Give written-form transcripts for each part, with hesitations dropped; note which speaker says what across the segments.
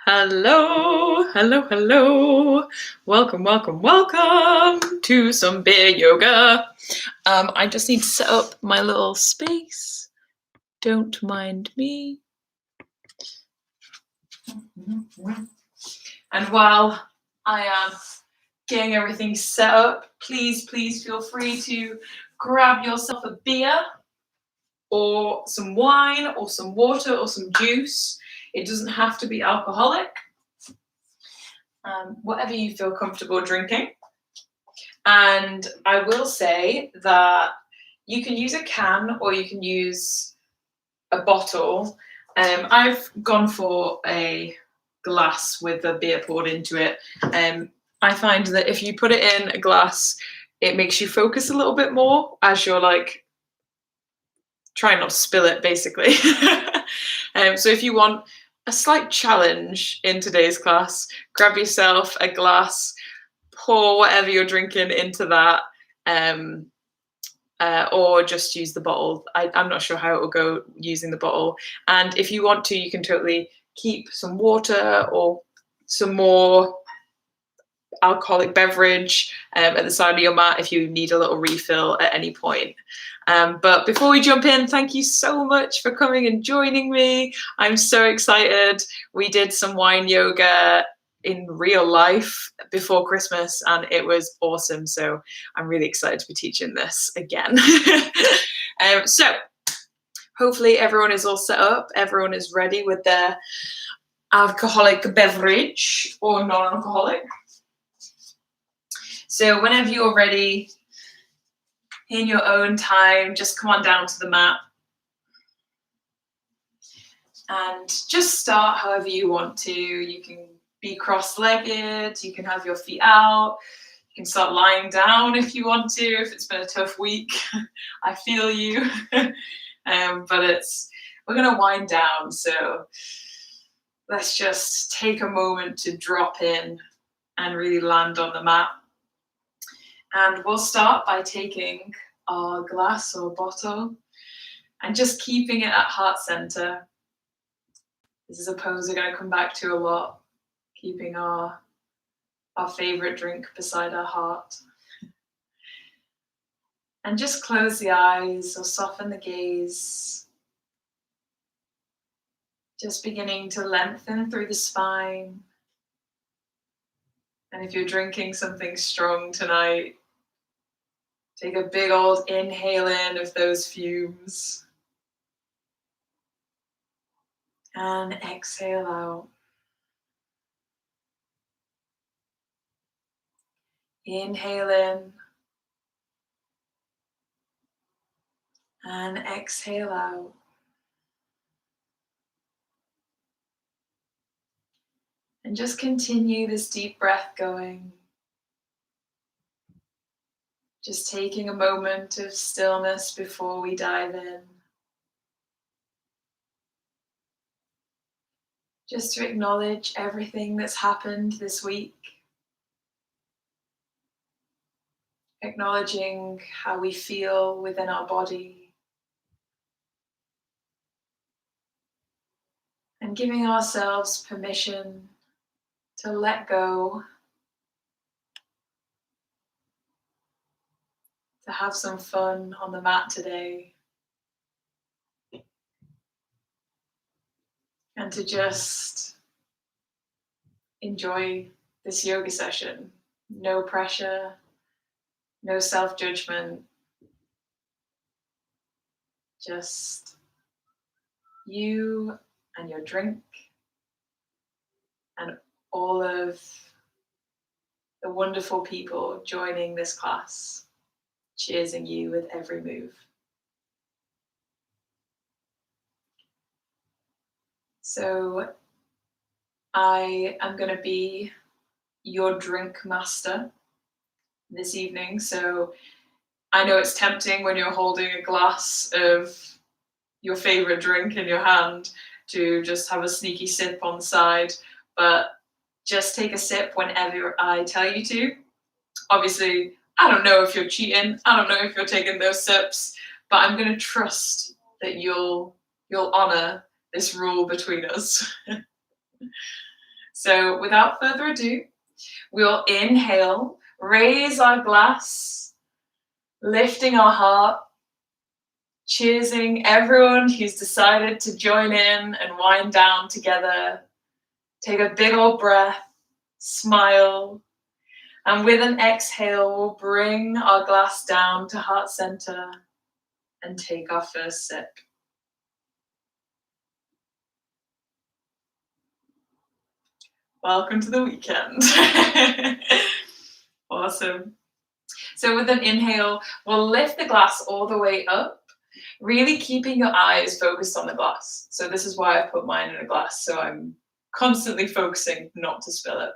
Speaker 1: Hello, hello, hello. Welcome, welcome, welcome to some beer yoga. I just need to set up my little space. Don't mind me. And while I am getting everything set up, please feel free to grab yourself a beer or some wine or some water or some juice. It doesn't have to be alcoholic. Whatever you feel comfortable drinking. And I will say that you can use a can or you can use a bottle. I've gone for a glass with a beer poured into it. I find that if you put it in a glass, it makes you focus a little bit more as you're like trying not to spill it, basically. So if you want a slight challenge in today's class, grab yourself a glass, pour whatever you're drinking into that, or just use the bottle. I'm not sure how it will go using the bottle. And if you want to, you can totally keep some water or some more alcoholic beverage at the side of your mat if you need a little refill at any point. But before we jump in, thank you so much for coming and joining me. I'm so excited. We did some wine yoga in real life before Christmas and it was awesome. So I'm really excited to be teaching this again. So hopefully everyone is all set up. Everyone is ready with their alcoholic beverage or non-alcoholic. So whenever you're ready, in your own time, just come on down to the mat. And just start however you want to. You can be cross-legged, you can have your feet out, you can start lying down if you want to, if it's been a tough week. I feel you. But we're gonna wind down, so let's just take a moment to drop in and really land on the mat. And we'll start by taking our glass or bottle and just keeping it at heart center. This is a pose we're going to come back to a lot, keeping our favorite drink beside our heart. And just close the eyes or soften the gaze. Just beginning to lengthen through the spine. And if you're drinking something strong tonight, take a big old inhale in of those fumes. And exhale out. Inhale in. And exhale out. And just continue this deep breath going. Just taking a moment of stillness before we dive in. Just to acknowledge everything that's happened this week. Acknowledging how we feel within our body. And giving ourselves permission to let go. To have some fun on the mat today. And to just enjoy this yoga session. No pressure, no self-judgment. Just you and your drink and all of the wonderful people joining this class, cheersing you with every move. So I am going to be your drink master this evening. So I know it's tempting when you're holding a glass of your favorite drink in your hand to just have a sneaky sip on the side, but just take a sip whenever I tell you to. Obviously, I don't know if you're cheating. I don't know if you're taking those sips, but I'm going to trust that you'll honor this rule between us. So without further ado, we'll inhale, raise our glass, lifting our heart, cheersing everyone who's decided to join in and wind down together. Take a big old breath, smile, and with an exhale, we'll bring our glass down to heart center and take our first sip. Welcome to the weekend. Awesome. So with an inhale, we'll lift the glass all the way up, really keeping your eyes focused on the glass. So this is why I put mine in a glass, so I'm constantly focusing not to spill it.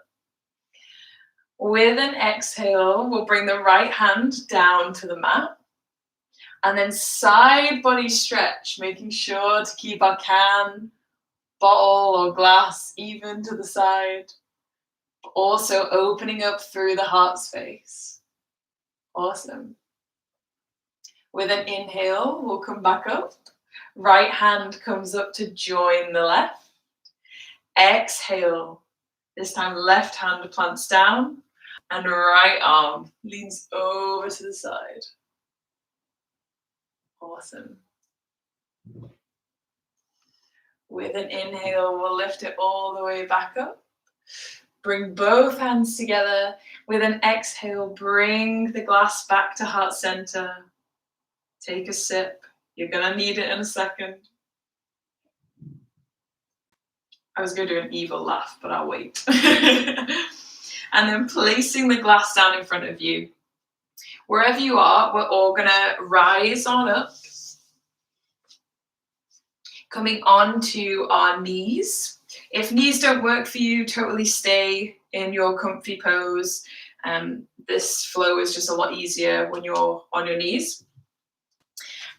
Speaker 1: With an exhale, we'll bring the right hand down to the mat, and then side body stretch, making sure to keep our can, bottle or glass even to the side, also opening up through the heart space. Awesome. With an inhale, we'll come back up. Right hand comes up to join the left. Exhale. This time left hand plants down and right arm leans over to the side. Awesome. With an inhale, we'll lift it all the way back up. Bring both hands together. With an exhale, bring the glass back to heart center. Take a sip. You're gonna need it in a second. I was gonna do an evil laugh, but I'll wait. And then placing the glass down in front of you. Wherever you are, we're all gonna rise on up. Coming onto our knees. If knees don't work for you, totally stay in your comfy pose. This flow is just a lot easier when you're on your knees.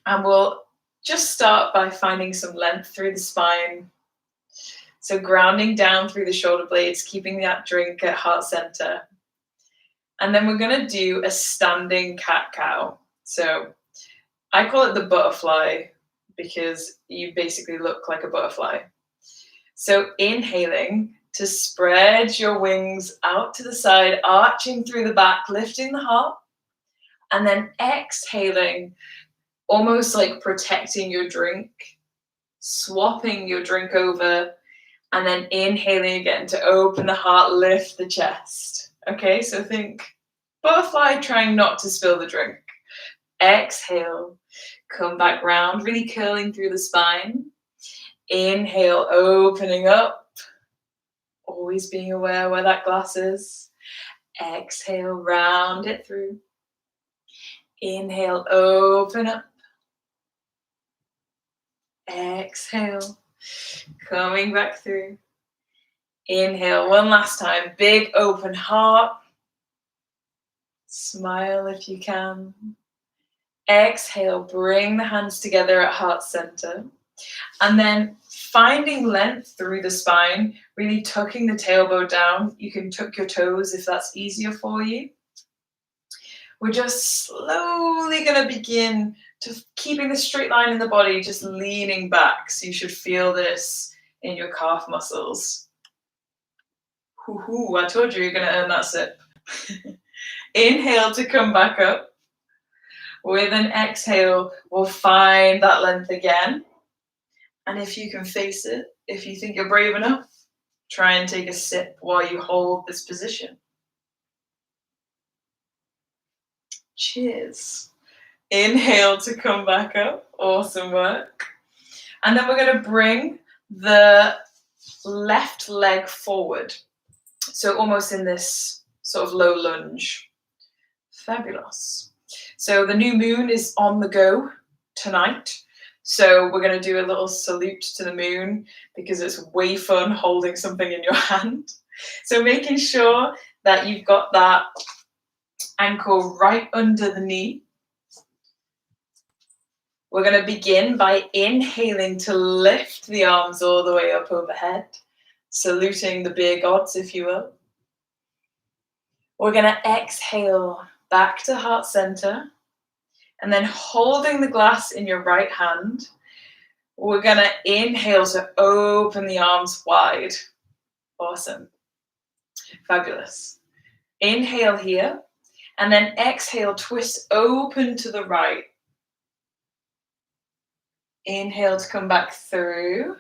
Speaker 1: And we'll just start by finding some length through the spine. So grounding down through the shoulder blades, keeping that drink at heart center. And then we're gonna do a standing cat-cow. So I call it the butterfly because you basically look like a butterfly. So inhaling to spread your wings out to the side, arching through the back, lifting the heart. And then exhaling, almost like protecting your drink, swapping your drink over, and then inhaling again to open the heart, lift the chest. Okay, so think butterfly trying not to spill the drink. Exhale, come back round, really curling through the spine. Inhale, opening up, always being aware where that glass is. Exhale, round it through. Inhale, open up. Exhale, coming back through. Inhale, one last time, big open heart. Smile if you can. Exhale, bring the hands together at heart center. And then finding length through the spine, really tucking the tailbone down. You can tuck your toes if that's easier for you. We're just slowly going to begin to keeping the straight line in the body, just leaning back. So you should feel this in your calf muscles. I told you you're going to earn that sip. Inhale to come back up. With an exhale, we'll find that length again. And if you can face it, if you think you're brave enough, try and take a sip while you hold this position. Cheers. Inhale to come back up. Awesome work. And then we're going to bring the left leg forward. So almost in this sort of low lunge. Fabulous. So the new moon is on the go tonight. So we're going to do a little salute to the moon because it's way fun holding something in your hand. So making sure that you've got that ankle right under the knee. We're going to begin by inhaling to lift the arms all the way up overhead, saluting the beer gods, if you will. We're going to exhale back to heart center. And then holding the glass in your right hand, we're going to inhale to open the arms wide. Awesome. Fabulous. Inhale here, and then exhale, twist open to the right. Inhale to come back through.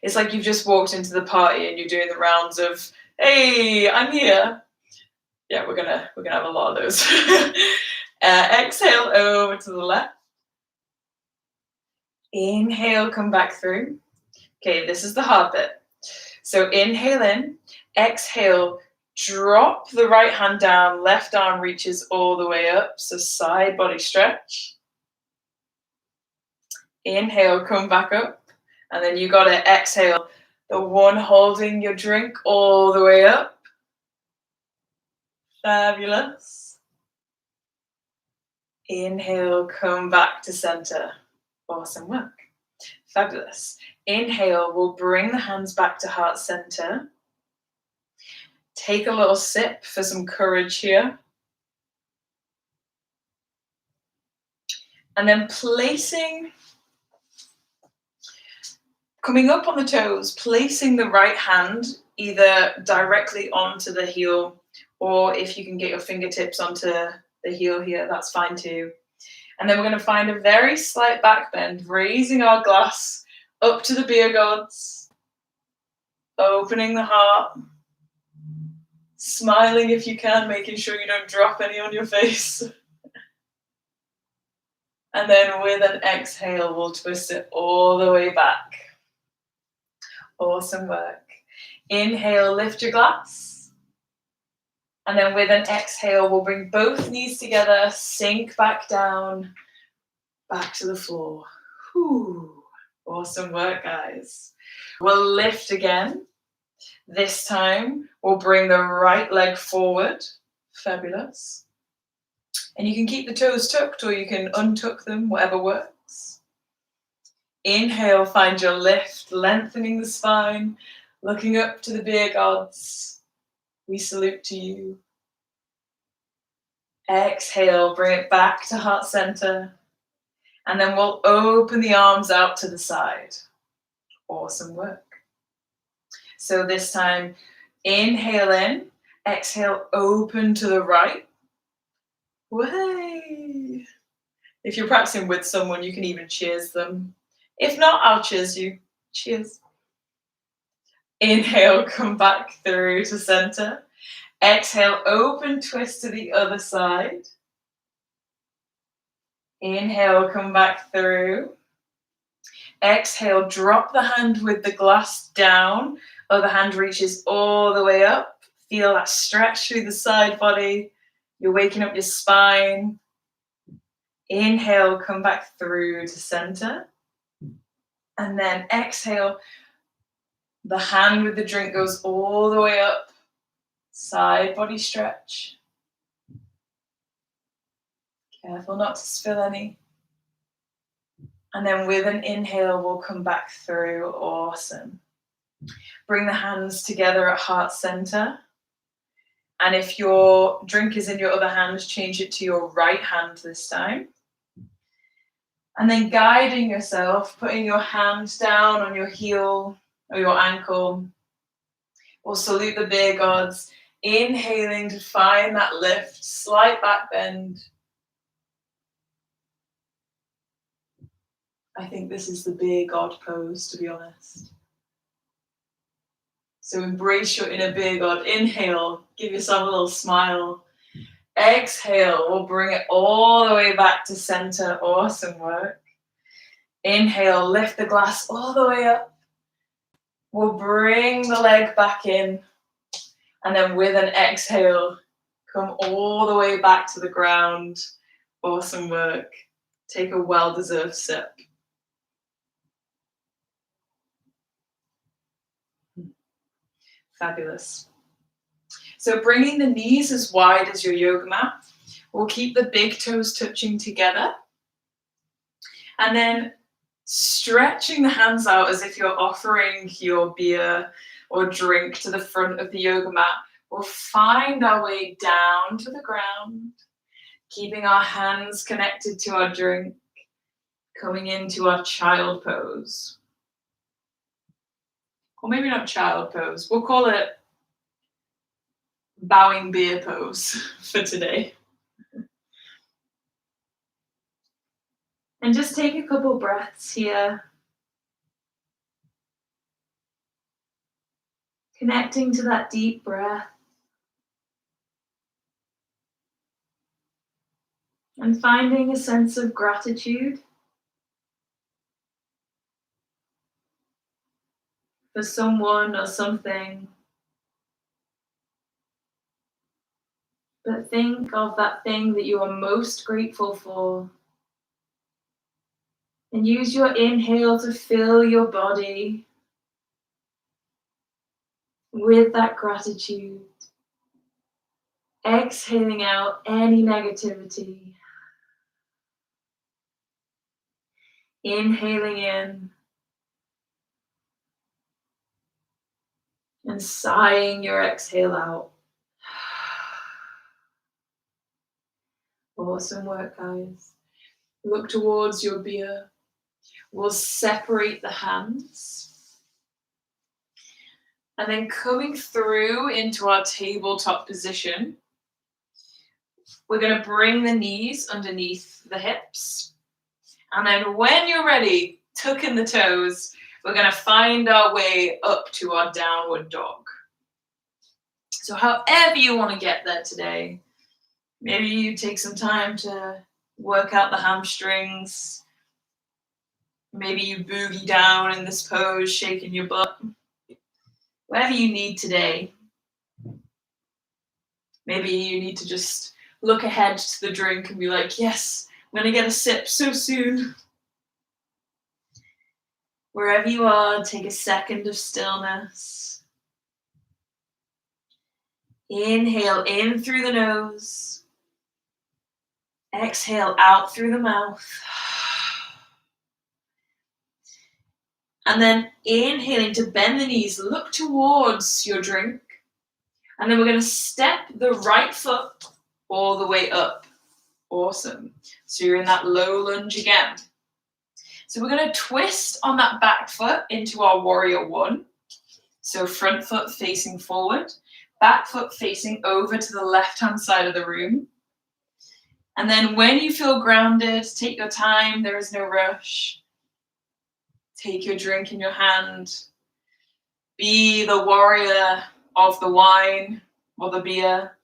Speaker 1: It's like you've just walked into the party and you're doing the rounds of, hey, I'm here. Yeah, we're gonna have a lot of those. Exhale over to the left. Inhale, come back through. Okay, this is the hard bit. So inhale in, exhale, drop the right hand down, left arm reaches all the way up. So side body stretch. Inhale, come back up. And then you got to exhale, the one holding your drink all the way up. Fabulous. Inhale, come back to center. Awesome work. Fabulous. Inhale, we'll bring the hands back to heart center. Take a little sip for some courage here. And then coming up on the toes, placing the right hand either directly onto the heel, or if you can get your fingertips onto the heel here, that's fine too. And then we're going to find a very slight back bend, raising our glass up to the beer gods, opening the heart, smiling if you can, making sure you don't drop any on your face. And then with an exhale, we'll twist it all the way back. Awesome work. Inhale, lift your glass. And then with an exhale, we'll bring both knees together, sink back down, back to the floor. Whew. Awesome work, guys. We'll lift again. This time, we'll bring the right leg forward. Fabulous. And you can keep the toes tucked or you can untuck them, whatever works. Inhale, find your lift, lengthening the spine, looking up to the beer gods. We salute to you. Exhale, bring it back to heart center. And then we'll open the arms out to the side. Awesome work. So this time, inhale in, exhale, open to the right. Way. If you're practicing with someone, you can even cheers them. If not, I'll cheers you. Cheers. Inhale, come back through to center. Exhale, open, twist to the other side. Inhale, come back through. Exhale, drop the hand with the glass down. Other hand reaches all the way up. Feel that stretch through the side body. You're waking up your spine. Inhale, come back through to center. And then exhale, the hand with the drink goes all the way up. Side body stretch. Careful not to spill any. And then with an inhale, we'll come back through. Awesome. Bring the hands together at heart center. And if your drink is in your other hand, change it to your right hand this time. And then guiding yourself, putting your hand down on your heel or your ankle. We'll salute the beer gods. Inhaling to find that lift, slight back bend. I think this is the beer god pose, to be honest. So embrace your inner beer god. Inhale, give yourself a little smile. Exhale, we'll bring it all the way back to center. Awesome work. Inhale, lift the glass all the way up. We'll bring the leg back in. And then with an exhale, come all the way back to the ground. Awesome work. Take a well-deserved sip. Fabulous. So bringing the knees as wide as your yoga mat. We'll keep the big toes touching together. And then stretching the hands out as if you're offering your beer or drink to the front of the yoga mat. We'll find our way down to the ground, keeping our hands connected to our drink, coming into our child pose. or maybe not child pose. We'll call it bowing beer pose for today. And just take a couple breaths here. Connecting to that deep breath. And finding a sense of gratitude for someone or something. But think of that thing that you are most grateful for. And use your inhale to fill your body with that gratitude. Exhaling out any negativity. Inhaling in. And sighing your exhale out. Awesome work, guys. Look towards your beer. We'll separate the hands. And then coming through into our tabletop position, we're going to bring the knees underneath the hips. And then when you're ready, tuck in the toes. We're going to find our way up to our downward dog. So however you want to get there today, maybe you take some time to work out the hamstrings. Maybe you boogie down in this pose, shaking your butt. Whatever you need today. Maybe you need to just look ahead to the drink and be like, yes, I'm going to get a sip so soon. Wherever you are, take a second of stillness. Inhale in through the nose. Exhale out through the mouth. And then inhaling to bend the knees, look towards your drink. And then we're going to step the right foot all the way up. Awesome. So you're in that low lunge again. So we're going to twist on that back foot into our warrior one. So front foot facing forward, back foot facing over to the left-hand side of the room. And then when you feel grounded, take your time. There is no rush. Take your drink in your hand. Be the warrior of the wine or the beer.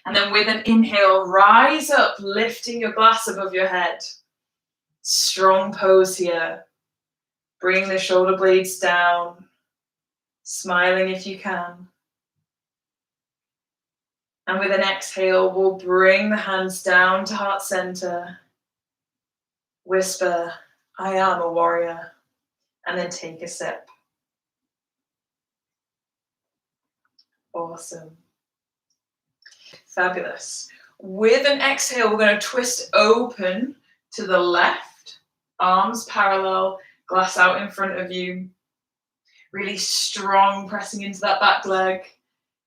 Speaker 1: And then with an inhale, rise up, lifting your glass above your head. Strong pose here. Bring the shoulder blades down. Smiling if you can. And with an exhale, we'll bring the hands down to heart center. Whisper, I am a warrior. And then take a sip. Awesome. Fabulous. With an exhale, we're going to twist open to the left. Arms parallel, glass out in front of you. Really strong, pressing into that back leg.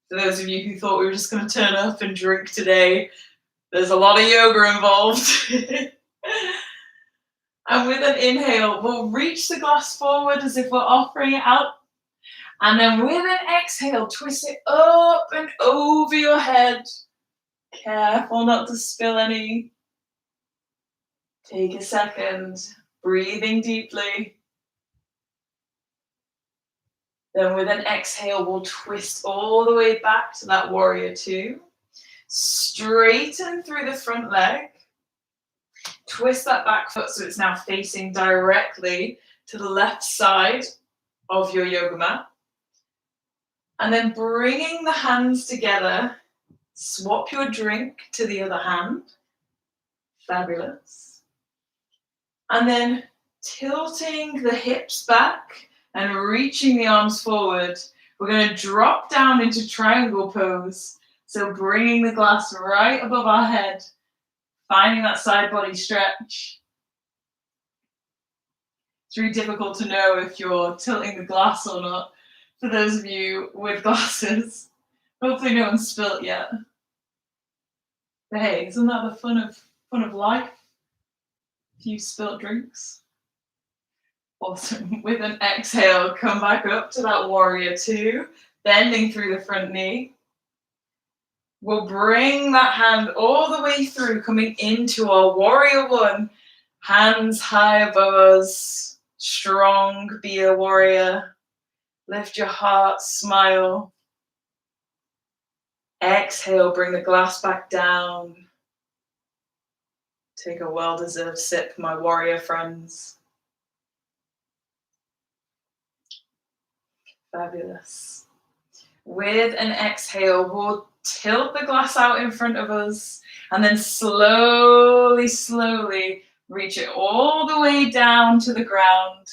Speaker 1: For those of you who thought we were just going to turn up and drink today, there's a lot of yoga involved. And with an inhale, we'll reach the glass forward as if we're offering it out. And then with an exhale, twist it up and over your head. Careful not to spill any. Take a second, breathing deeply. Then with an exhale, we'll twist all the way back to that warrior two. Straighten through the front leg. Twist that back foot so it's now facing directly to the left side of your yoga mat. And then bringing the hands together, swap your drink to the other hand. Fabulous. And then tilting the hips back and reaching the arms forward, we're going to drop down into triangle pose. So bringing the glass right above our head, finding that side body stretch. It's really difficult to know if you're tilting the glass or not, for those of you with glasses. Hopefully no one's spilt yet. But hey, isn't that the fun of life? A few spilt drinks. Awesome. With an exhale, come back up to that warrior two, bending through the front knee. We'll bring that hand all the way through, coming into our warrior one. Hands high above us. Strong, be a warrior. Lift your heart, smile. Exhale, bring the glass back down. Take a well-deserved sip, my warrior friends. Fabulous. With an exhale, we'll tilt the glass out in front of us and then slowly, slowly reach it all the way down to the ground.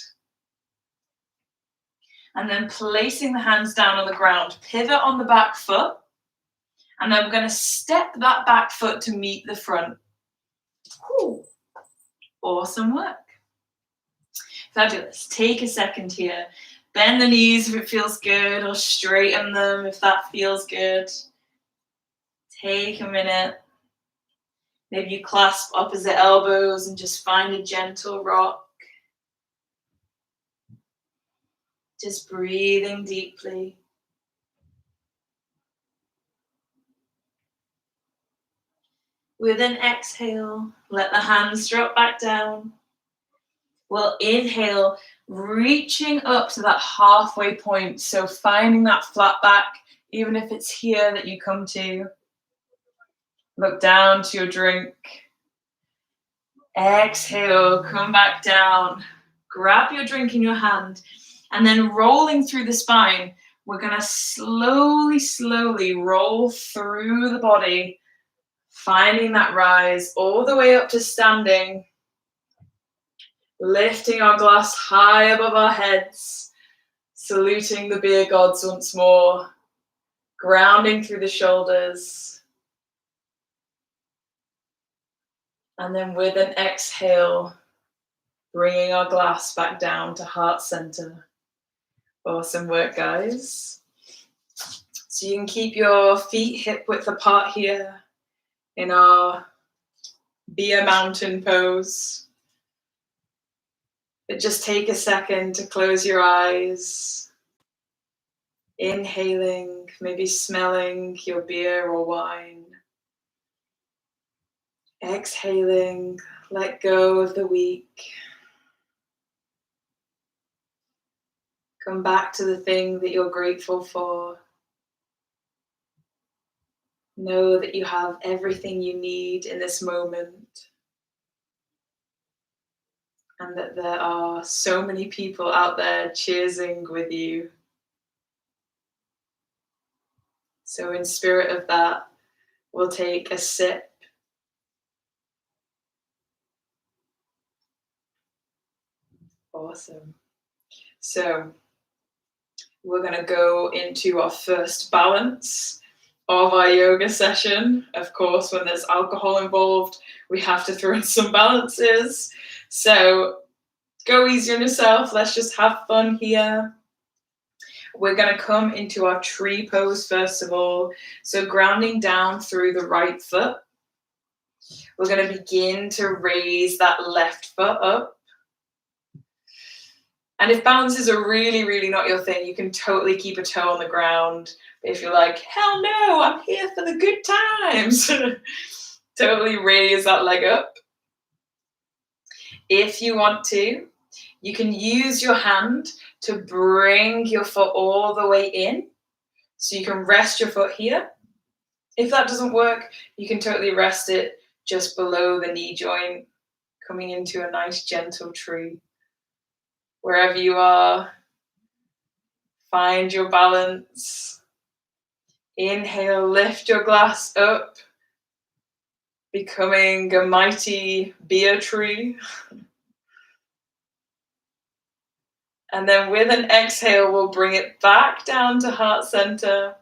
Speaker 1: And then placing the hands down on the ground, pivot on the back foot. And then we're going to step that back foot to meet the front. Ooh, awesome work. Fabulous. Take a second here. Bend the knees if it feels good, or straighten them if that feels good. Take a minute. Maybe you clasp opposite elbows and just find a gentle rock. Just breathing deeply. With an exhale, let the hands drop back down. We'll inhale, reaching up to that halfway point. So finding that flat back, even if it's here that you come to. Look down to your drink. Exhale, come back down. Grab your drink in your hand. And then rolling through the spine, we're going to slowly, slowly roll through the body, finding that rise all the way up to standing. Lifting our glass high above our heads, saluting the beer gods once more, grounding through the shoulders. And then with an exhale, bringing our glass back down to heart center. Awesome work, guys. So you can keep your feet hip width apart here in our beer mountain pose. But just take a second to close your eyes. Inhaling, maybe smelling your beer or wine. Exhaling, let go of the week. Come back to the thing that you're grateful for. Know that you have everything you need in this moment. And that there are so many people out there cheersing with you. So in spirit of that, we'll take a sip. Awesome. So we're going to go into our first balance of our yoga session. Of course, when there's alcohol involved, we have to throw in some balances. So go easy on yourself. Let's just have fun here. We're going to come into our tree pose first of all. So grounding down through the right foot. We're going to begin to raise that left foot up. And if balances are really, really not your thing, you can totally keep a toe on the ground. If you're like, hell no, I'm here for the good times. Totally raise that leg up. If you want to, you can use your hand to bring your foot all the way in. So you can rest your foot here. If that doesn't work, you can totally rest it just below the knee joint, coming into a nice gentle tree. Wherever you are, find your balance. Inhale, lift your glass up, becoming a mighty beer tree. And then with an exhale, we'll bring it back down to heart center.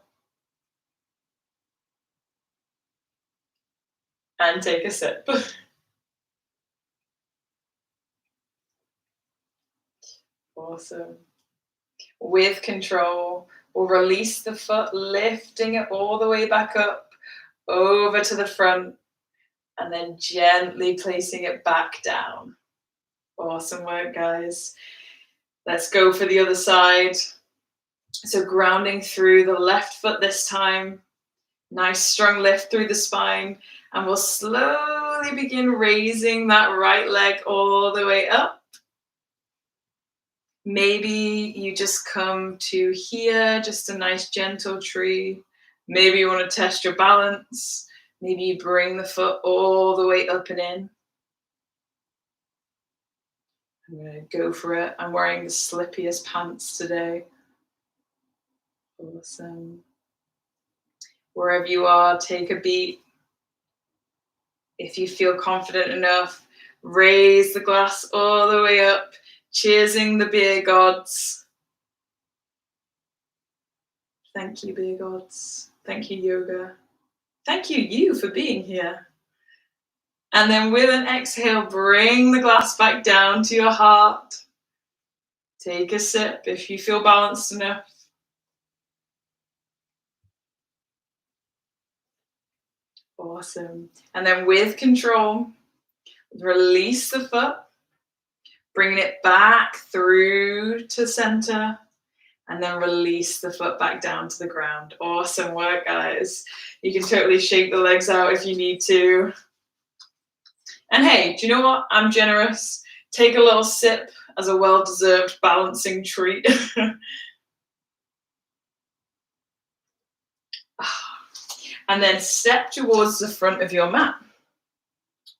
Speaker 1: And take a sip. Awesome. With control, we'll release the foot, lifting it all the way back up, over to the front, and then gently placing it back down. Awesome work, guys. Let's go for the other side. So grounding through the left foot this time. Nice strong lift through the spine. And we'll slowly begin raising that right leg all the way up. Maybe you just come to here, just a nice gentle tree. Maybe you want to test your balance. Maybe you bring the foot all the way up and in. I'm going to go for it. I'm wearing the slippiest pants today. Awesome. Wherever you are, take a beat. If you feel confident enough, raise the glass all the way up, cheersing the beer gods. Thank you, beer gods. Thank you, yoga. Thank you for being here. And then with an exhale, bring the glass back down to your heart. Take a sip if you feel balanced enough. Awesome. And then with control, release the foot, bringing it back through to center, and then release the foot back down to the ground. Awesome work, guys. You can totally shake the legs out if you need to. And hey, do you know what? I'm generous. Take a little sip as a well-deserved balancing treat. And then step towards the front of your mat.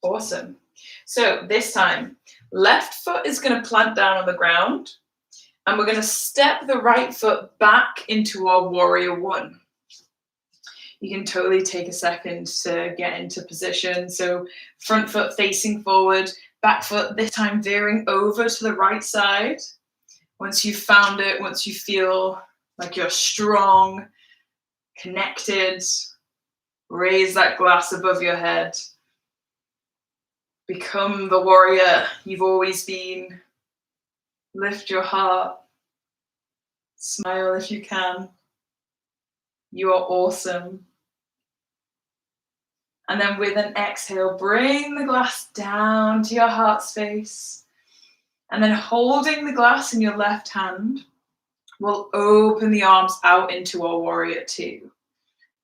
Speaker 1: Awesome. So this time, left foot is going to plant down on the ground, and we're going to step the right foot back into our warrior one. You can totally take a second to get into position. So front foot facing forward, back foot this time veering over to the right side. Once you've found it, once you feel like you're strong, connected, raise that glass above your head. Become the warrior you've always been. Lift your heart. Smile if you can. You are awesome. And then with an exhale, bring the glass down to your heart space. And then holding the glass in your left hand, we'll open the arms out into our warrior two.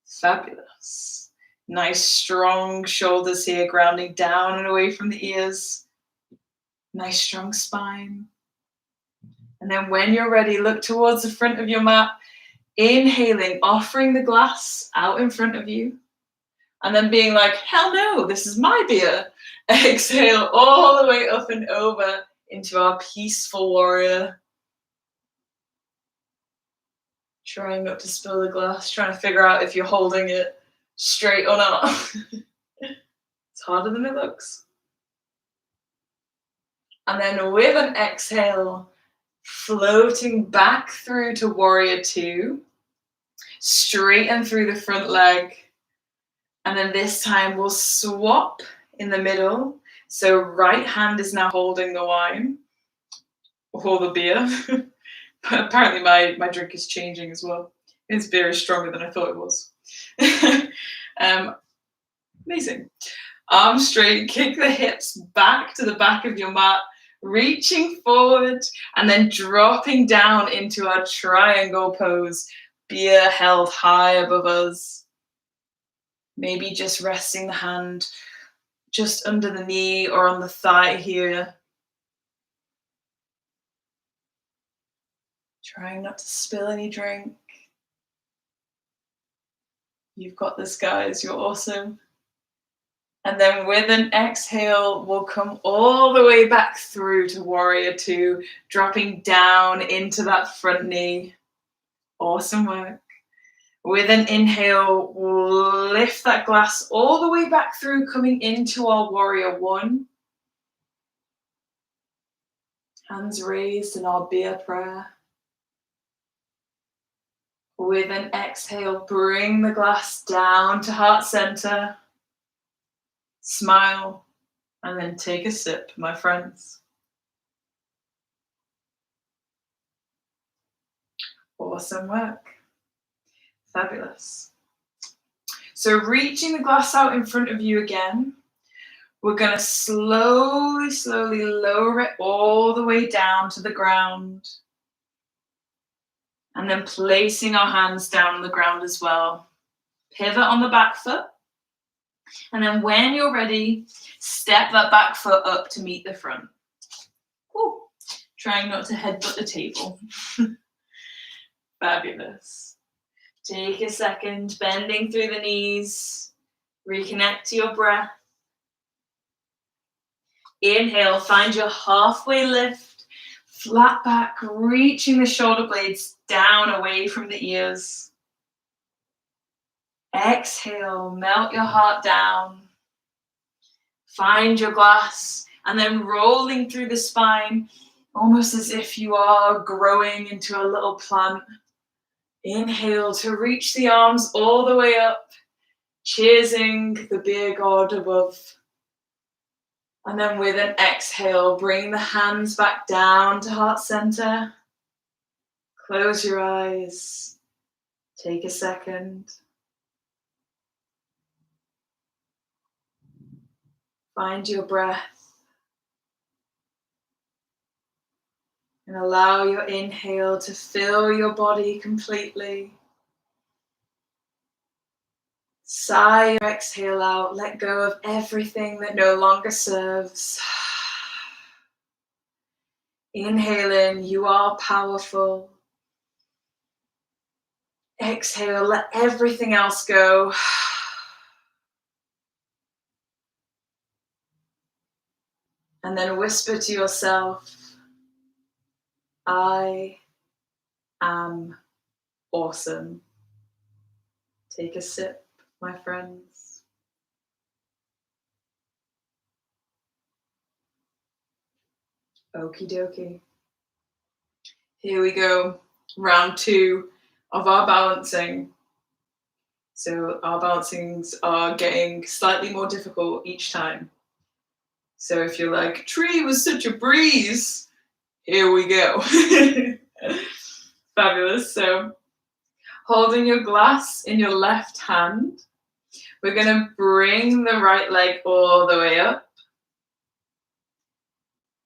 Speaker 1: Fabulous. Nice strong shoulders here, grounding down and away from the ears. Nice strong spine. And then when you're ready, look towards the front of your mat, inhaling, offering the glass out in front of you. And then being like, hell no, this is my beer. Exhale all the way up and over into our peaceful warrior. Trying not to spill the glass, trying to figure out if you're holding it straight or not. It's harder than it looks. And then with an exhale, floating back through to warrior two, straighten through the front leg. And then this time we'll swap in the middle. So right hand is now holding the wine or the beer. But apparently my drink is changing as well. This beer is stronger than I thought it was. Amazing. Arms straight, kick the hips back to the back of your mat, reaching forward and then dropping down into our triangle pose. Beer held high above us. Maybe just resting the hand just under the knee or on the thigh here. Trying not to spill any drink. You've got this, guys. You're awesome. And then with an exhale, we'll come all the way back through to warrior two, dropping down into that front knee. Awesome work. With an inhale, we'll lift that glass all the way back through, coming into our warrior one. Hands raised in our beer prayer. With an exhale, bring the glass down to heart center. Smile, and then take a sip, my friends. Awesome work. Fabulous. So reaching the glass out in front of you again, We're going to slowly, slowly lower it all the way down to the ground. And then placing our hands down on the ground as well. Pivot on the back foot. And then when you're ready, step that back foot up to meet the front. Ooh, trying not to headbutt the table. Fabulous. Take a second, bending through the knees. Reconnect to your breath. Inhale, find your halfway lift. Flat back, reaching the shoulder blades down away from the ears. Exhale, melt your heart down. Find your glass and then rolling through the spine, almost as if you are growing into a little plant. Inhale to reach the arms all the way up, chasing the beer god above. And then with an exhale, bring the hands back down to heart center. Close your eyes. Take a second. Find your breath. And allow your inhale to fill your body completely. Sigh your exhale out. Let go of everything that no longer serves. Inhale in, you are powerful. Exhale, let everything else go. And then whisper to yourself, I am awesome. Take a sip, my friends. Okie dokie. Here we go. Round 2 of our balancing. So our balancings are getting slightly more difficult each time. So if you're like, tree was such a breeze, here we go. Fabulous. So holding your glass in your left hand, we're going to bring the right leg all the way up.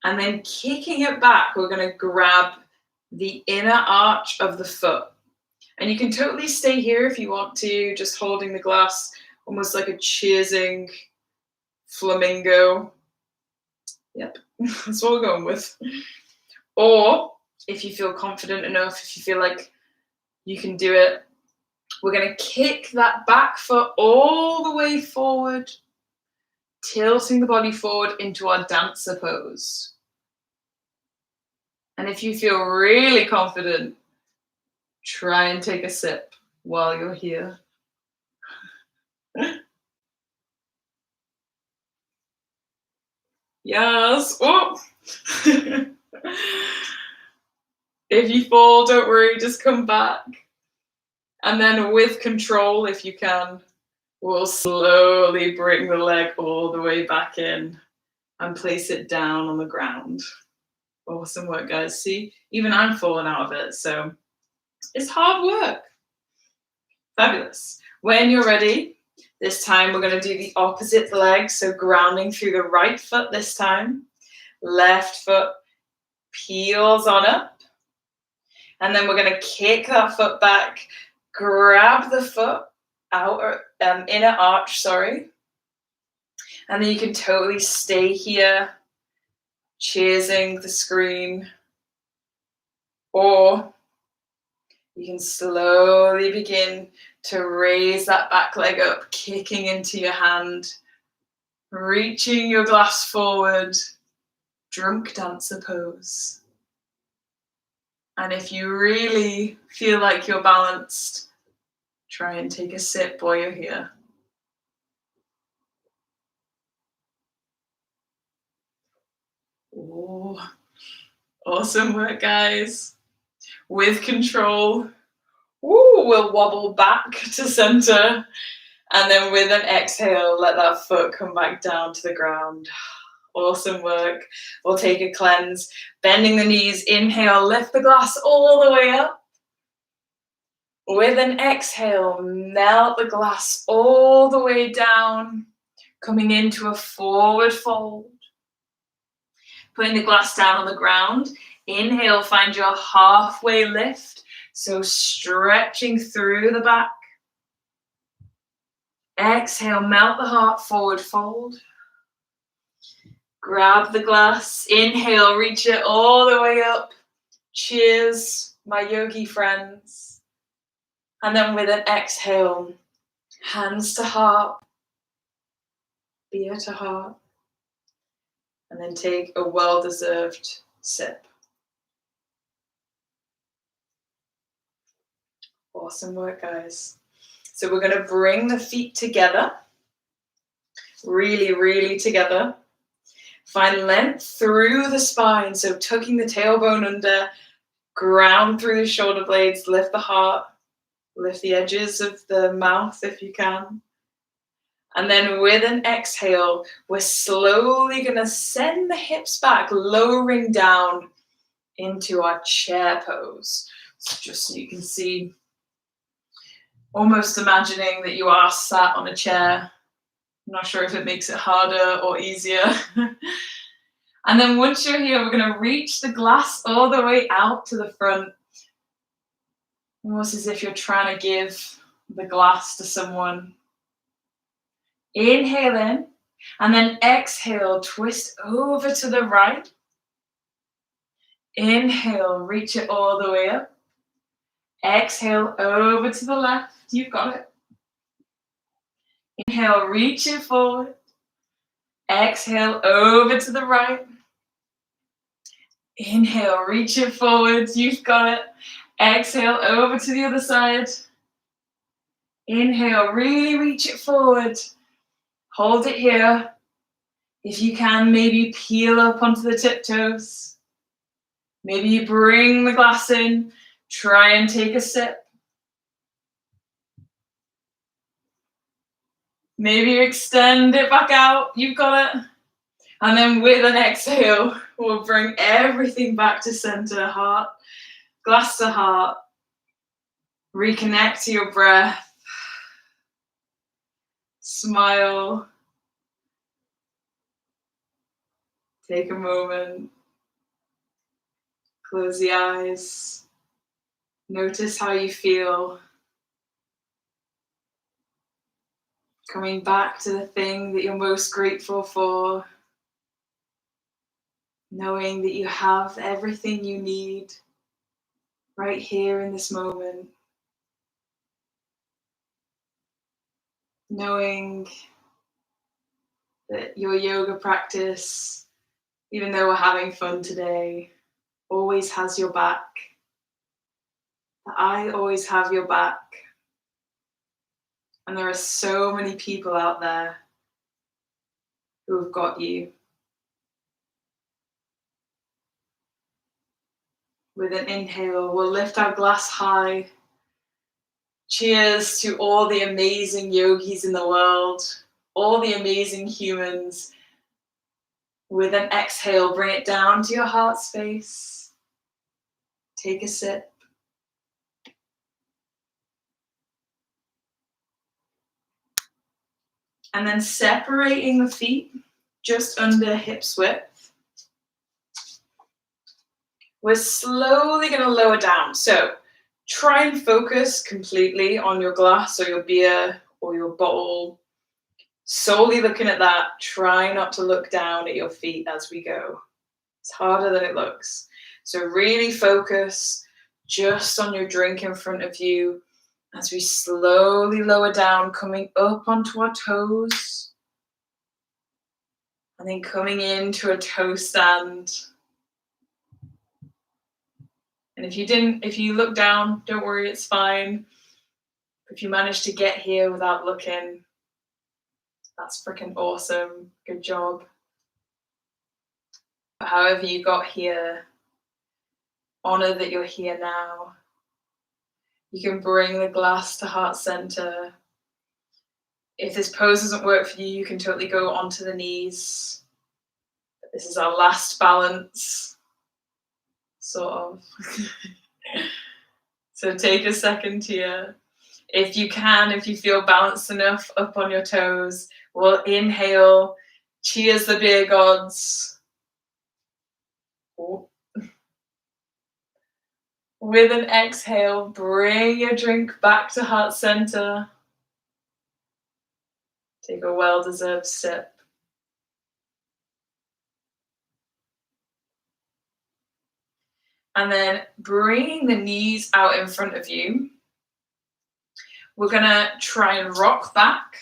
Speaker 1: And then kicking it back, we're going to grab the inner arch of the foot. And you can totally stay here if you want to, just holding the glass, almost like a cheersing flamingo. Yep, that's what we're going with. Or if you feel confident enough, if you feel like you can do it, we're going to kick that back foot all the way forward, tilting the body forward into our dancer pose. And if you feel really confident, try and take a sip while you're here. Yes. Oh. If you fall, don't worry, just come back. And then with control, if you can, we'll slowly bring the leg all the way back in and place it down on the ground. Awesome work, guys. See, even I'm falling out of it, so it's hard work. Fabulous. When you're ready, this time we're going to do the opposite leg, so grounding through the right foot this time. Left foot peels on up. And then we're going to kick that foot back, grab the foot, inner arch, sorry. And then you can totally stay here, cheersing the screen. Or you can slowly begin to raise that back leg up, kicking into your hand, reaching your glass forward, drunk dancer pose. And if you really feel like you're balanced, try and take a sip while you're here. Oh, awesome work, guys. With control, we'll wobble back to center. And then with an exhale, let that foot come back down to the ground. Awesome work. We'll take a cleanse, bending the knees. Inhale, lift the glass all the way up. With an exhale, melt the glass all the way down. Coming into a forward fold. Putting the glass down on the ground. Inhale, find your halfway lift. So stretching through the back. Exhale, melt the heart, forward fold. Grab the glass. Inhale, reach it all the way up. Cheers, my yogi friends. And then with an exhale, hands to heart, beer to heart. And then take a well-deserved sip. Awesome work, guys. So we're going to bring the feet together. Really, really together. Find length through the spine. So tucking the tailbone under, ground through the shoulder blades, lift the heart, lift the edges of the mouth if you can. And then with an exhale, we're slowly going to send the hips back, lowering down into our chair pose. So just so you can see, almost imagining that you are sat on a chair. I'm not sure if it makes it harder or easier. And then once you're here, we're going to reach the glass all the way out to the front. Almost as if you're trying to give the glass to someone. Inhale in, and then exhale, twist over to the right. Inhale, reach it all the way up. Exhale, over to the left. You've got it. Inhale, reach it forward. Exhale, over to the right. Inhale, reach it forward. You've got it. Exhale, over to the other side. Inhale, really reach it forward. Hold it here. If you can, maybe peel up onto the tiptoes. Maybe you bring the glass in. Try and take a sip. Maybe you extend it back out. You've got it. And then with an exhale, we'll bring everything back to center. Heart, glass to heart. Reconnect to your breath. Smile. Take a moment. Close the eyes. Notice how you feel. Coming back to the thing that you're most grateful for. Knowing that you have everything you need right here in this moment. Knowing that your yoga practice, even though we're having fun today, always has your back. That I always have your back. And there are so many people out there who have got you. With an inhale, we'll lift our glass high. Cheers to all the amazing yogis in the world, all the amazing humans. With an exhale, bring it down to your heart space. Take a sip. And then separating the feet just under hips width. We're slowly going to lower down. So try and focus completely on your glass or your beer or your bowl. Solely looking at that. Try not to look down at your feet as we go. It's harder than it looks. So really focus just on your drink in front of you as we slowly lower down, coming up onto our toes. And then coming into a toe stand. And if you look down, don't worry, it's fine. If you manage to get here without looking, that's freaking awesome. Good job. But however you got here, honor that you're here now. You can bring the glass to heart center. If this pose doesn't work for you, you can totally go onto the knees. But this is our last balance, sort of. So take a second here. If you can, if you feel balanced enough up on your toes, We'll inhale, cheers the beer gods. With an exhale, bring your drink back to heart center. Take a well-deserved sip. And then bringing the knees out in front of you, we're gonna try and rock back.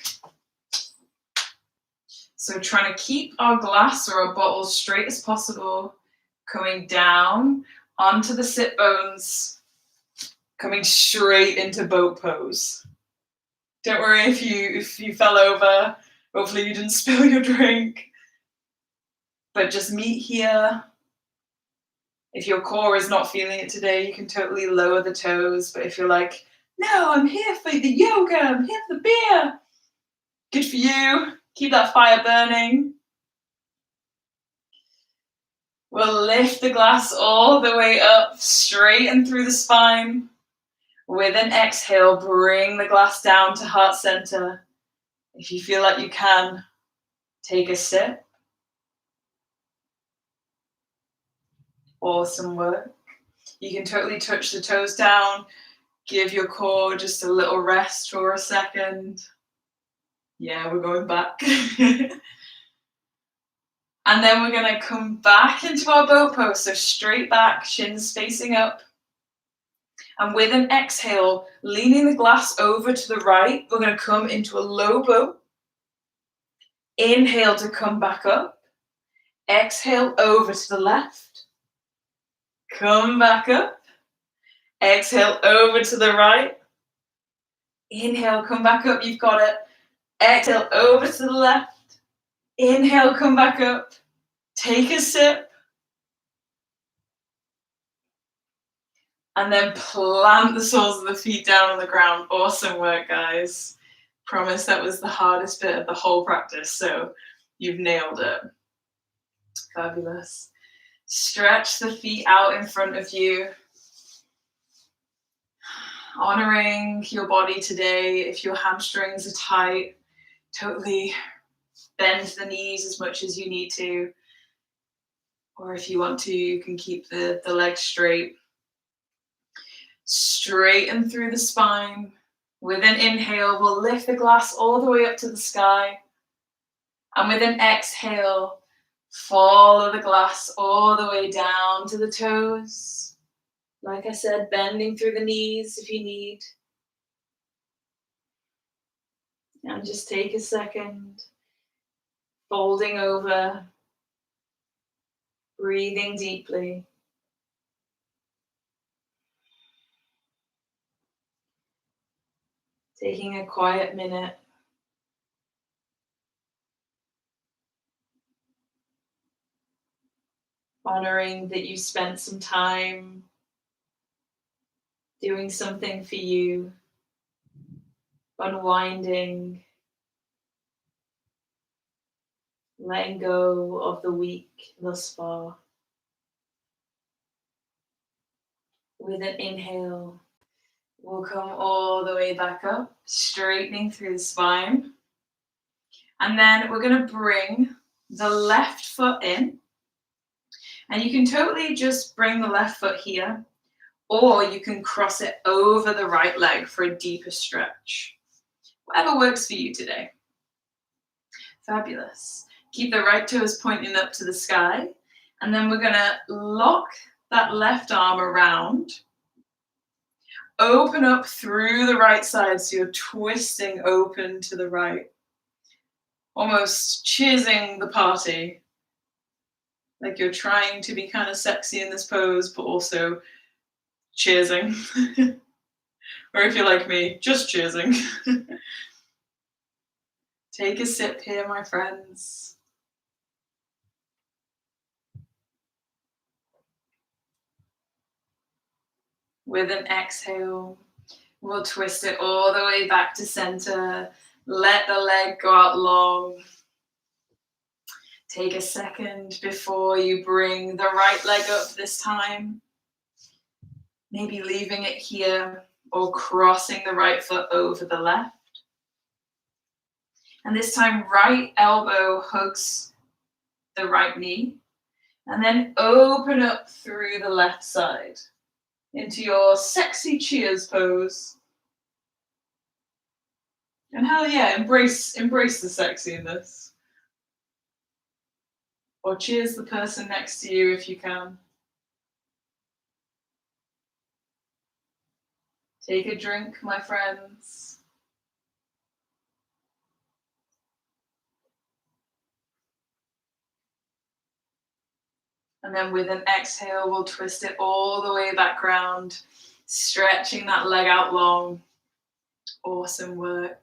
Speaker 1: So trying to keep our glass or our bottle straight as possible, coming down onto the sit bones, coming straight into boat pose. Don't worry if you fell over. Hopefully you didn't spill your drink. But just meet here. If your core is not feeling it today, you can totally lower the toes. But if you're like, no, I'm here for the yoga, I'm here for the beer. Good for you. Keep that fire burning. We'll lift the glass all the way up, straight and through the spine. With an exhale, bring the glass down to heart center. If you feel like you can, take a sip. Awesome work. You can totally touch the toes down. Give your core just a little rest for a second. Yeah, we're going back. And then we're going to come back into our boat pose. So straight back, shins facing up. And with an exhale, leaning the glass over to the right, we're going to come into a low boat. Inhale to come back up. Exhale over to the left. Come back up. Exhale over to the right. Inhale, come back up. You've got it. Exhale over to the left. Inhale, come back up. Take a sip. And then plant the soles of the feet down on the ground. Awesome work, guys. Promise that was the hardest bit of the whole practice, so you've nailed it. Fabulous. Stretch the feet out in front of you. Honoring your body today. If your hamstrings are tight, totally bend the knees as much as you need to. Or if you want to, you can keep the legs straight. Straighten through the spine. With an inhale, we'll lift the glass all the way up to the sky. And with an exhale, follow the glass all the way down to the toes. Like I said, bending through the knees if you need. And just take a second, folding over, breathing deeply. Taking a quiet minute. Honoring that you spent some time doing something for you, unwinding, letting go of the week thus far. With an inhale, we'll come all the way back up, straightening through the spine. And then we're going to bring the left foot in. And you can totally just bring the left foot here, or you can cross it over the right leg for a deeper stretch. Whatever works for you today. Fabulous. Keep the right toes pointing up to the sky. And then we're going to lock that left arm around. Open up through the right side, so you're twisting open to the right. Almost cheersing the party. Like you're trying to be kind of sexy in this pose, but also cheersing. Or if you're like me, just cheersing. Take a sip here, my friends. With an exhale, we'll twist it all the way back to center. Let the leg go out long. Take a second before you bring the right leg up this time. Maybe leaving it here or crossing the right foot over the left. And this time, right elbow hugs the right knee. And then open up through the left side into your sexy cheers pose. And hell yeah, embrace the sexy in this. Or cheers the person next to you if you can. Take a drink, my friends. And then with an exhale, we'll twist it all the way back round, stretching that leg out long. Awesome work.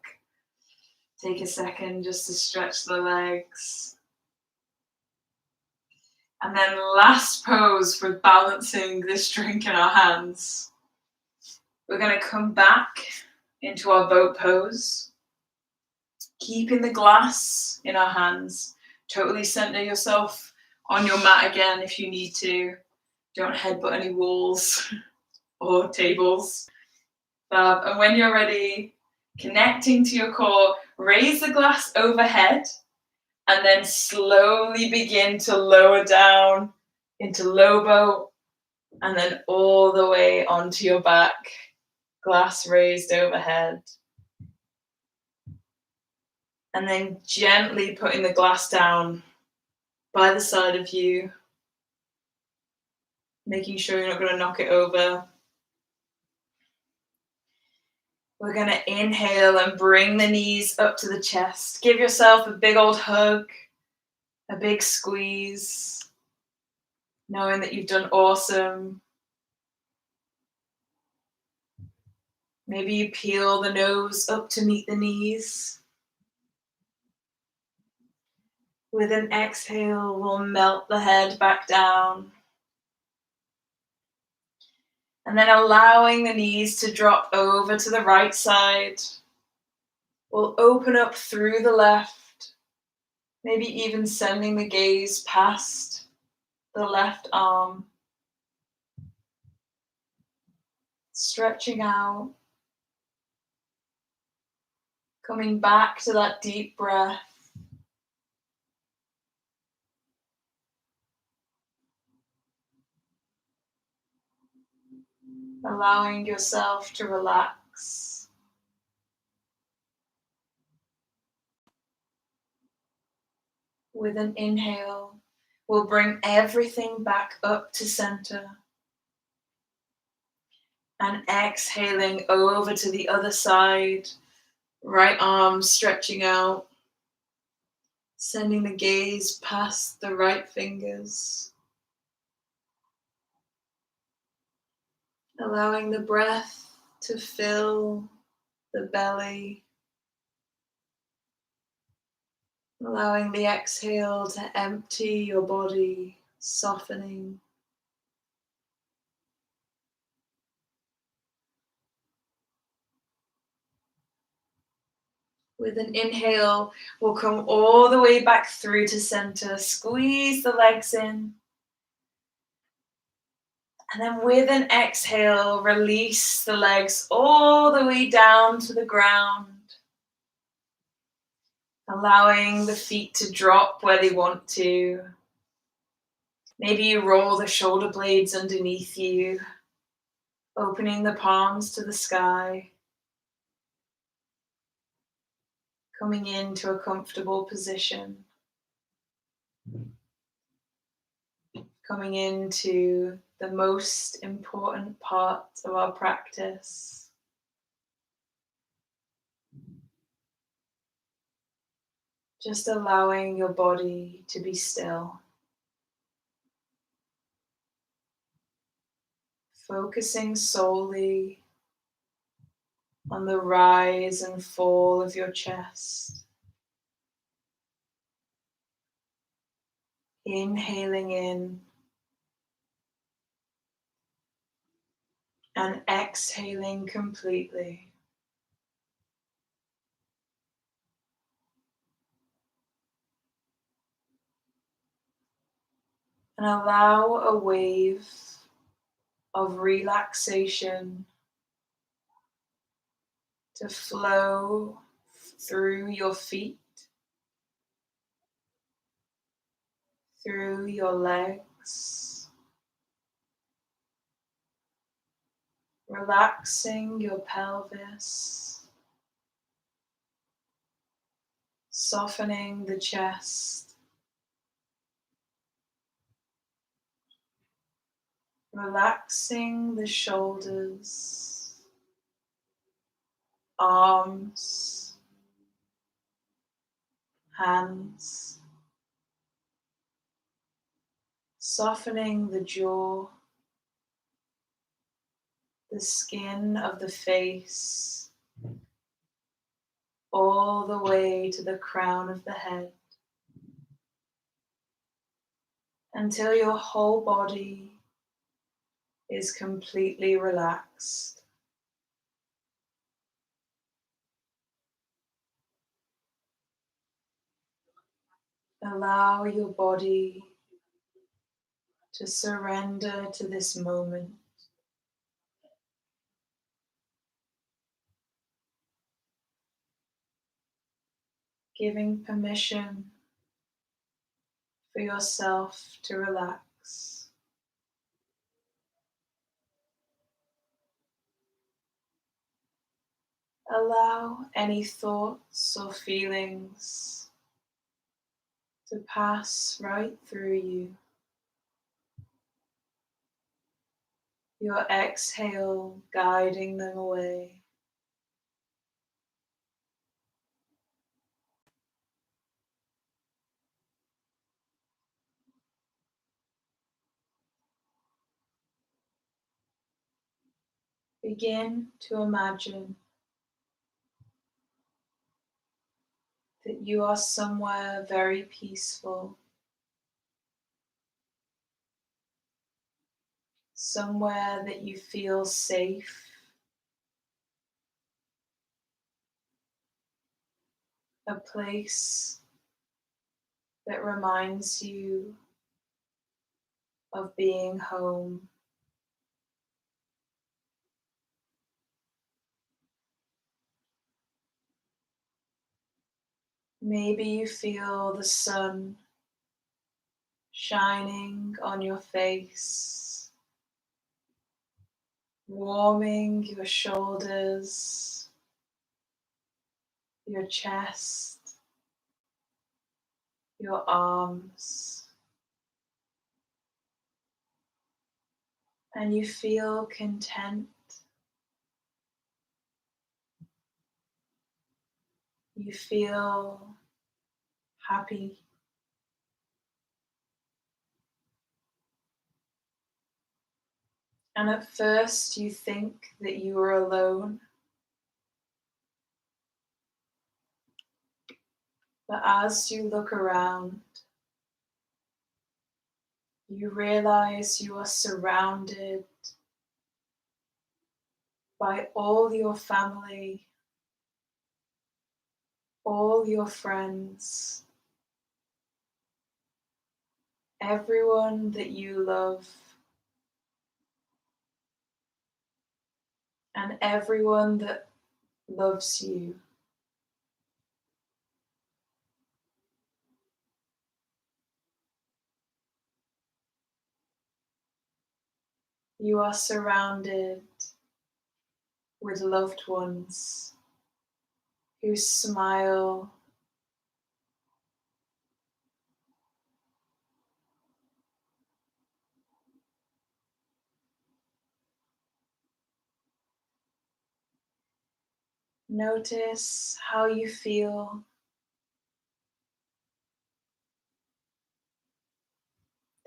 Speaker 1: Take a second just to stretch the legs. And then last pose for balancing this drink in our hands. We're going to come back into our boat pose, keeping the glass in our hands. Totally center yourself on your mat again if you need to. Don't headbutt any walls or tables. And when you're ready, connecting to your core, raise the glass overhead and then slowly begin to lower down into low boat and then all the way onto your back, glass raised overhead. And then gently putting the glass down by the side of you, making sure you're not going to knock it over. We're going to inhale and bring the knees up to the chest. Give yourself a big old hug, a big squeeze, knowing that you've done awesome. Maybe you peel the nose up to meet the knees. With an exhale, we'll melt the head back down. And then allowing the knees to drop over to the right side. We'll open up through the left, maybe even sending the gaze past the left arm. Stretching out. Coming back to that deep breath. Allowing yourself to relax. With an inhale, we'll bring everything back up to center. And exhaling over to the other side. Right arm stretching out. Sending the gaze past the right fingers. Allowing the breath to fill the belly. Allowing the exhale to empty your body, softening. With an inhale, we'll come all the way back through to center. Squeeze the legs in. And then with an exhale, release the legs all the way down to the ground. Allowing the feet to drop where they want to. Maybe you roll the shoulder blades underneath you, opening the palms to the sky. Coming into a comfortable position. Coming into the most important part of our practice. Just allowing your body to be still. Focusing solely on the rise and fall of your chest. Inhaling in and exhaling completely. And allow a wave of relaxation to flow through your feet, through your legs, relaxing your pelvis, softening the chest, relaxing the shoulders, arms, hands, softening the jaw, the skin of the face, all the way to the crown of the head, until your whole body is completely relaxed. Allow your body to surrender to this moment. Giving permission for yourself to relax. Allow any thoughts or feelings to pass right through you. Your exhale guiding them away. Begin to imagine that you are somewhere very peaceful, somewhere that you feel safe, a place that reminds you of being home. Maybe you feel the sun shining on your face, warming your shoulders, your chest, your arms, and you feel content. You feel happy. And at first you think that you are alone, but as you look around, you realize you are surrounded by all your family, all your friends, everyone that you love, and everyone that loves you. You are surrounded with loved ones who smile, notice how you feel,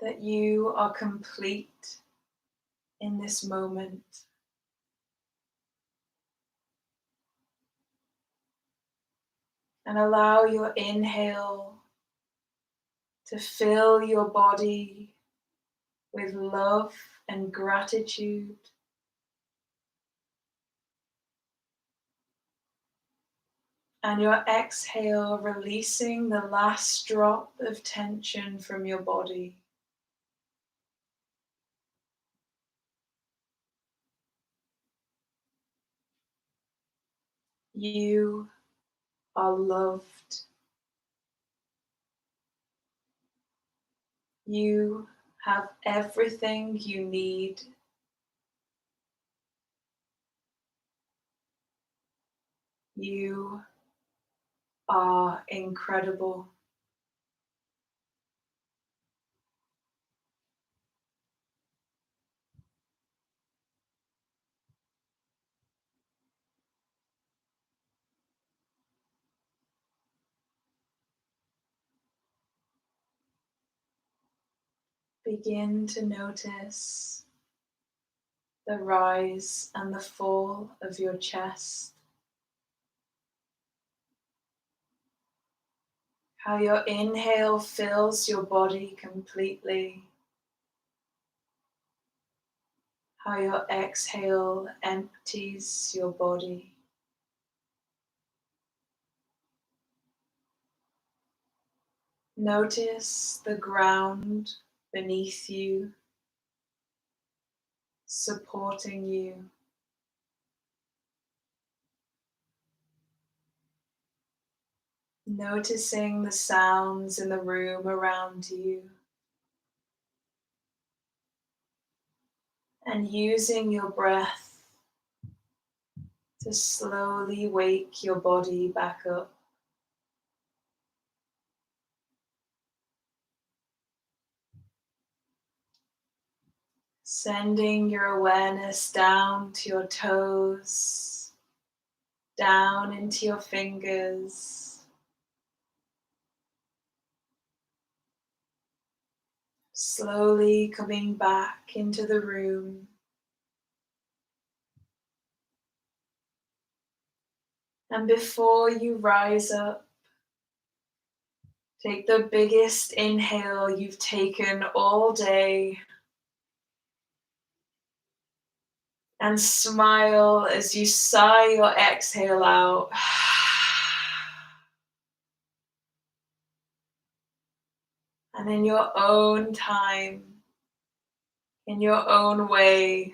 Speaker 1: that you are complete in this moment. And allow your inhale to fill your body with love and gratitude. And your exhale releasing the last drop of tension from your body. You are loved. You have everything you need. You are incredible. Begin to notice the rise and the fall of your chest. How your inhale fills your body completely. How your exhale empties your body. Notice the ground beneath you, supporting you. Noticing the sounds in the room around you. And using your breath to slowly wake your body back up. Sending your awareness down to your toes, down into your fingers. Slowly coming back into the room. And before you rise up, take the biggest inhale you've taken all day. And smile as you sigh your exhale out. And in your own time, in your own way,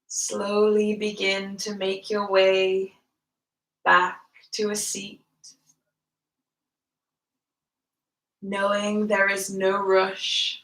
Speaker 1: slowly begin to make your way back to a seat, knowing there is no rush.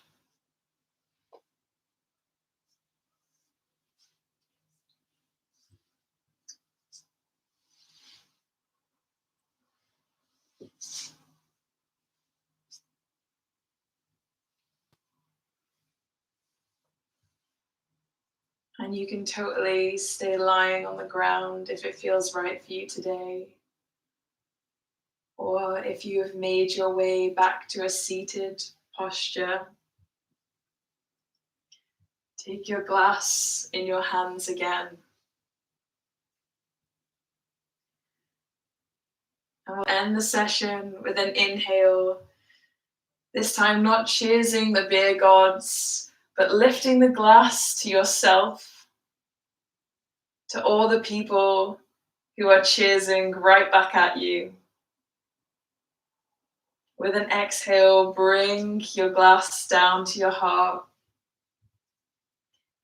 Speaker 1: And you can totally stay lying on the ground if it feels right for you today. Or if you have made your way back to a seated posture, take your glass in your hands again. And we'll end the session with an inhale. This time not cheersing the beer gods, but lifting the glass to yourself, to all the people who are cheersing right back at you. With an exhale, bring your glass down to your heart.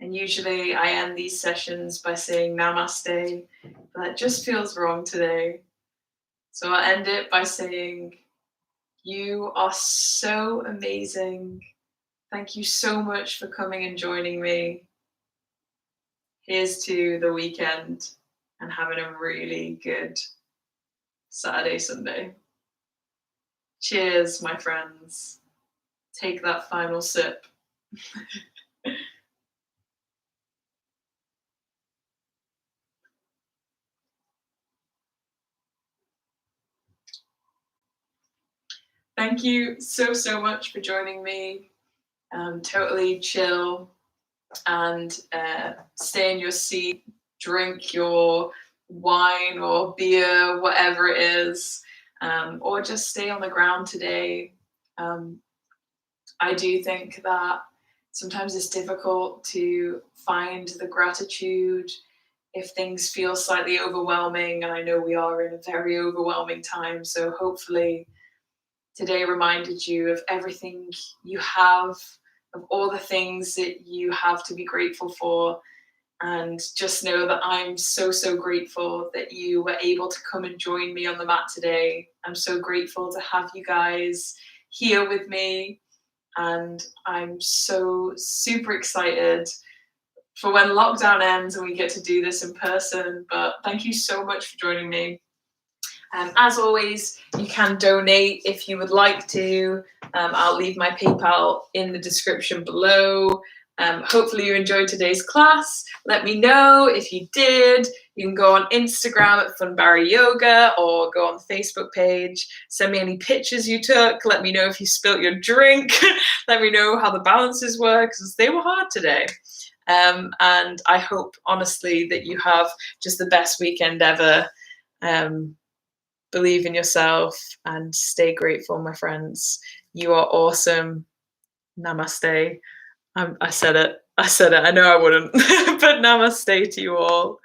Speaker 1: And usually I end these sessions by saying namaste, but that just feels wrong today. So I'll end it by saying, you are so amazing. Thank you so much for coming and joining me. Here's to the weekend and having a really good Saturday, Sunday. Cheers, my friends. Take that final sip. Thank you so much for joining me. Totally chill and stay in your seat, drink your wine or beer, whatever it is, or just stay on the ground today. I do think that sometimes it's difficult to find the gratitude if things feel slightly overwhelming, and I know we are in a very overwhelming time, so hopefully today reminded you of everything you have, of all the things that you have to be grateful for. And just know that I'm so grateful that you were able to come and join me on the mat today. I'm so grateful to have you guys here with me. and I'm so super excited for when lockdown ends and we get to do this in person. But thank you so much for joining me. As always, you can donate if you would like to. I'll leave my PayPal in the description below. Hopefully you enjoyed today's class. Let me know if you did. You can go on Instagram at Funbari Yoga or go on the Facebook page. Send me any pictures you took. Let me know if you spilt your drink. Let me know how the balances were, because they were hard today. And I hope, honestly, that you have just the best weekend ever. Believe in yourself and stay grateful, my friends. You are awesome. Namaste. I said it. I know I wouldn't, but namaste to you all.